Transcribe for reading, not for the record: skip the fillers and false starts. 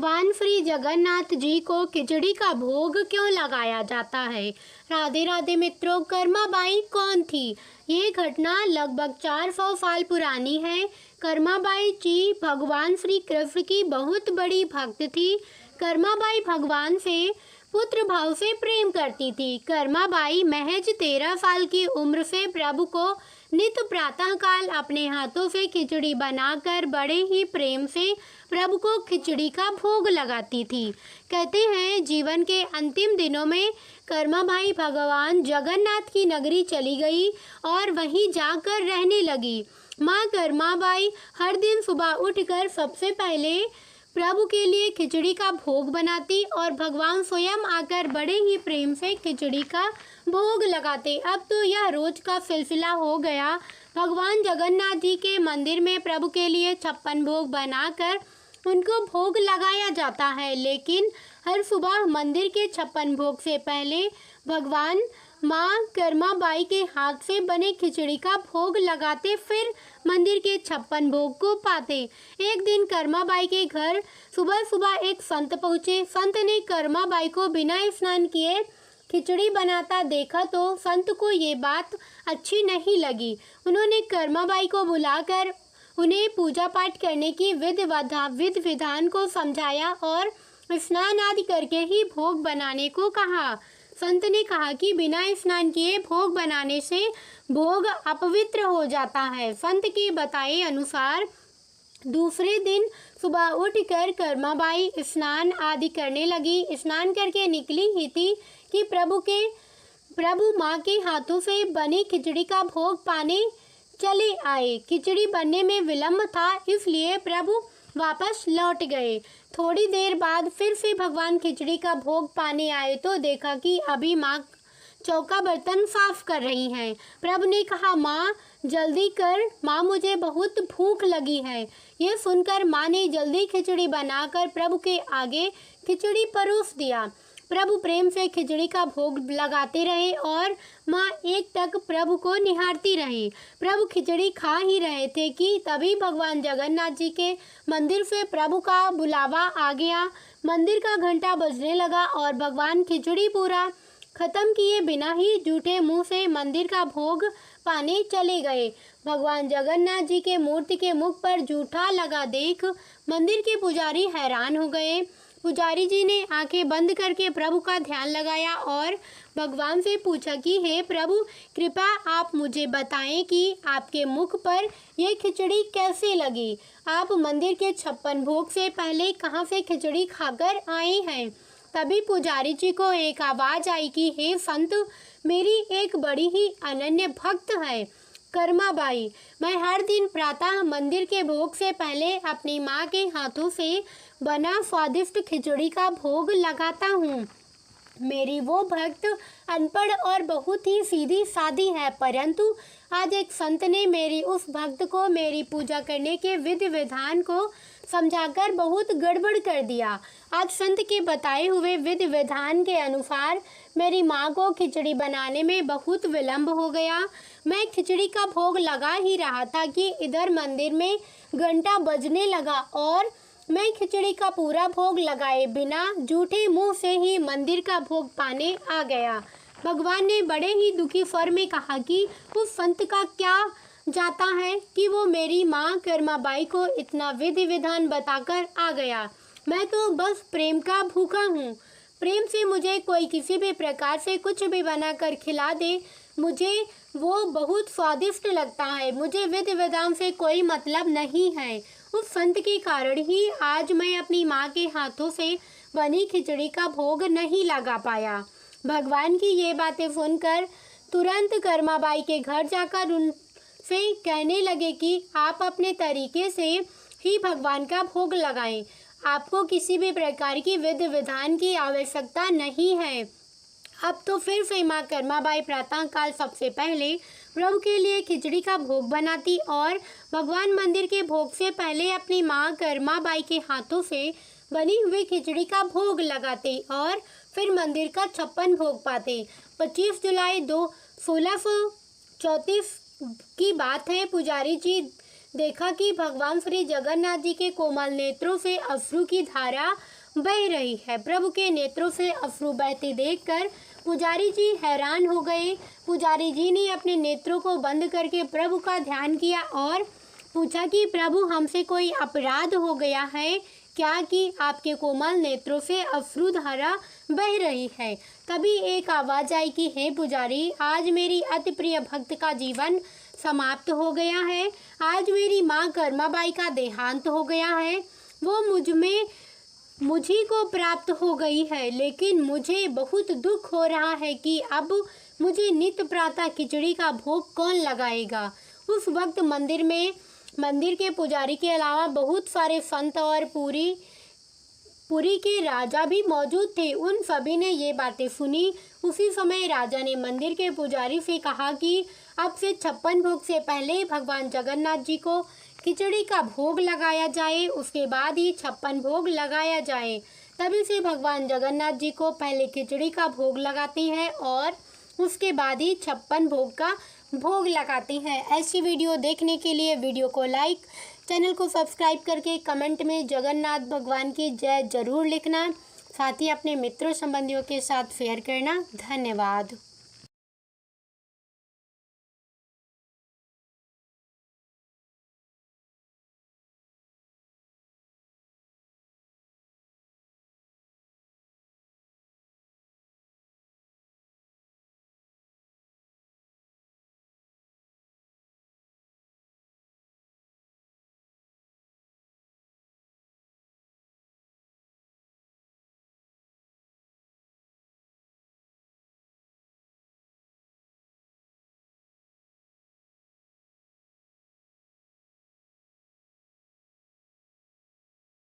भगवान श्री जगन्नाथ जी को खिचड़ी का भोग क्यों लगाया जाता है? राधे राधे मित्रों, कर्माबाई कौन थी? ये घटना लगभग 400 साल पुरानी है। कर्माबाई जी भगवान श्री कृष्ण की बहुत बड़ी भक्त थी। कर्माबाई भगवान से पुत्र भाव से प्रेम करती थी। कर्माबाई महज 13 साल की उम्र से प्रभु को नित्य प्रातःकाल अपने हाथों से खिचड़ी बनाकर बड़े ही प्रेम से प्रभु को खिचड़ी का भोग लगाती थी। कहते हैं जीवन के अंतिम दिनों में कर्माबाई भगवान जगन्नाथ की नगरी चली गई और वहीं जाकर रहने लगी। माँ कर्माबाई हर दिन सुबह उठकर सबसे पहले प्रभु के लिए खिचड़ी का भोग बनाती और भगवान स्वयं आकर बड़े ही प्रेम से खिचड़ी का भोग लगाते। अब तो यह रोज का सिलसिला हो गया। भगवान जगन्नाथ जी के मंदिर में प्रभु के लिए 56 भोग बनाकर उनको भोग लगाया जाता है, लेकिन हर सुबह मंदिर के 56 भोग से पहले भगवान माँ कर्माबाई के हाथ से बने खिचड़ी का भोग लगाते, फिर मंदिर के 56 भोग को पाते। एक दिन कर्माबाई के घर सुबह सुबह एक संत पहुँचे। संत ने कर्माबाई को बिना स्नान किए खिचड़ी बनाता देखा तो संत को ये बात अच्छी नहीं लगी। उन्होंने कर्माबाई को बुलाकर उन्हें पूजा पाठ करने की विधि विधान को समझाया और स्नान आदि करके ही भोग बनाने को कहा। संत ने कहा कि बिना स्नान किए भोग बनाने से भोग अपवित्र हो जाता है। संत के बताए अनुसार दूसरे दिन सुबह उठकर कर्माबाई स्नान आदि करने लगी। स्नान करके निकली ही थी कि प्रभु माँ के हाथों से बनी खिचड़ी का भोग पाने चले आए। खिचड़ी बनने में विलंब था, इसलिए प्रभु वापस लौट गए। थोड़ी देर बाद फिर से भगवान खिचड़ी का भोग पाने आए तो देखा कि अभी माँ चौका बर्तन साफ कर रही हैं। प्रभु ने कहा, माँ जल्दी कर, माँ मुझे बहुत भूख लगी है। ये सुनकर माँ ने जल्दी खिचड़ी बनाकर प्रभु के आगे खिचड़ी परोस दिया। प्रभु प्रेम से खिचड़ी का भोग लगाते रहे और माँ एक टक प्रभु को निहारती रही। प्रभु खिचड़ी खा ही रहे थे कि तभी भगवान जगन्नाथ जी के मंदिर से प्रभु का बुलावा आ गया। मंदिर का घंटा बजने लगा और भगवान खिचड़ी पूरा खत्म किए बिना ही जूठे मुंह से मंदिर का भोग पाने चले गए। भगवान जगन्नाथ जी के मूर्ति के मुख पर जूठा लगा देख मंदिर के पुजारी हैरान हो गए। पुजारी जी ने आंखें बंद करके प्रभु का ध्यान लगाया और भगवान से पूछा कि हे प्रभु, कृपया आप मुझे बताएं कि आपके मुख पर यह खिचड़ी कैसे लगी? आप मंदिर के 56 भोग से पहले कहाँ से खिचड़ी खाकर आए हैं? तभी पुजारी जी को एक आवाज़ आई कि हे संत, मेरी एक बड़ी ही अनन्य भक्त है कर्माबाई। मैं हर दिन प्रातः मंदिर के भोग से पहले अपनी माँ के हाथों से बना स्वादिष्ट खिचड़ी का भोग लगाता हूँ। मेरी वो भक्त अनपढ़ और बहुत ही सीधी सादी है, परंतु आज एक संत ने मेरी उस भक्त को मेरी पूजा करने के विधि विधान को समझाकर बहुत गड़बड़ कर दिया। आज संत के बताए हुए विधि विधान के अनुसार मेरी माँ को खिचड़ी बनाने में बहुत विलंब हो गया। मैं खिचड़ी का भोग लगा ही रहा था कि इधर मंदिर में घंटा बजने लगा और मैं खिचड़ी का पूरा भोग लगाए बिना जूठे मुंह से ही मंदिर का भोग पाने आ गया। भगवान ने बड़े ही दुखी स्वर में कहा कि उस संत का क्या जाता है कि वो मेरी माँ कर्माबाई को इतना विधि विधान बताकर आ गया। मैं तो बस प्रेम का भूखा हूँ। प्रेम से मुझे कोई किसी भी प्रकार से कुछ भी बनाकर खिला दे, मुझे वो बहुत स्वादिष्ट लगता है। मुझे विधि विधान से कोई मतलब नहीं है। उस संत के कारण ही आज मैं अपनी माँ के हाथों से बनी खिचड़ी का भोग नहीं लगा पाया। भगवान की ये बातें सुनकर तुरंत कर्माबाई के घर जाकर उनसे कहने लगे कि आप अपने तरीके से ही भगवान का भोग लगाएं। आपको किसी भी प्रकार की विधि विधान की आवश्यकता नहीं है। अब तो फिर से माँ कर्माबाई प्रातःकाल सबसे पहले प्रभु के लिए खिचड़ी का भोग बनाती और भगवान मंदिर के भोग से पहले अपनी माँ कर्माबाई के हाथों से बनी हुई खिचड़ी का भोग लगाते और फिर मंदिर का 56 भोग पाते। 25 जुलाई 1634 की बात है। पुजारी जी देखा कि भगवान श्री जगन्नाथ जी के कोमल नेत्रों से अश्रु की धारा बह रही है। प्रभु के नेत्रों से अश्रु बहते देखकर पुजारी जी हैरान हो गए। पुजारी जी ने अपने नेत्रों को बंद करके प्रभु का ध्यान किया और पूछा कि प्रभु, हमसे कोई अपराध हो गया है क्या कि आपके कोमल नेत्रों से अश्रुधारा बह रही है। तभी एक आवाज़ आई कि हे पुजारी, आज मेरी अति प्रिय भक्त का जीवन समाप्त हो गया है। आज मेरी माँ कर्माबाई का देहांत हो गया है। वो मुझी को प्राप्त हो गई है, लेकिन मुझे बहुत दुख हो रहा है कि अब मुझे नित्य प्रातः खिचड़ी का भोग कौन लगाएगा। उस वक्त मंदिर के पुजारी के अलावा बहुत सारे संत और पुरी के राजा भी मौजूद थे। उन सभी ने ये बातें सुनी। उसी समय राजा ने मंदिर के पुजारी से कहा कि अब से 56 भोग से पहले भगवान जगन्नाथ जी को खिचड़ी का भोग लगाया जाए, उसके बाद ही 56 भोग लगाया जाए। तभी से भगवान जगन्नाथ जी को पहले खिचड़ी का भोग लगाते हैं और उसके बाद ही 56 भोग का भोग लगाते हैं। ऐसी वीडियो देखने के लिए वीडियो को लाइक, चैनल को सब्सक्राइब करके कमेंट में जगन्नाथ भगवान की जय जरूर लिखना। साथ ही अपने मित्रों संबंधियों के साथ शेयर करना। धन्यवाद।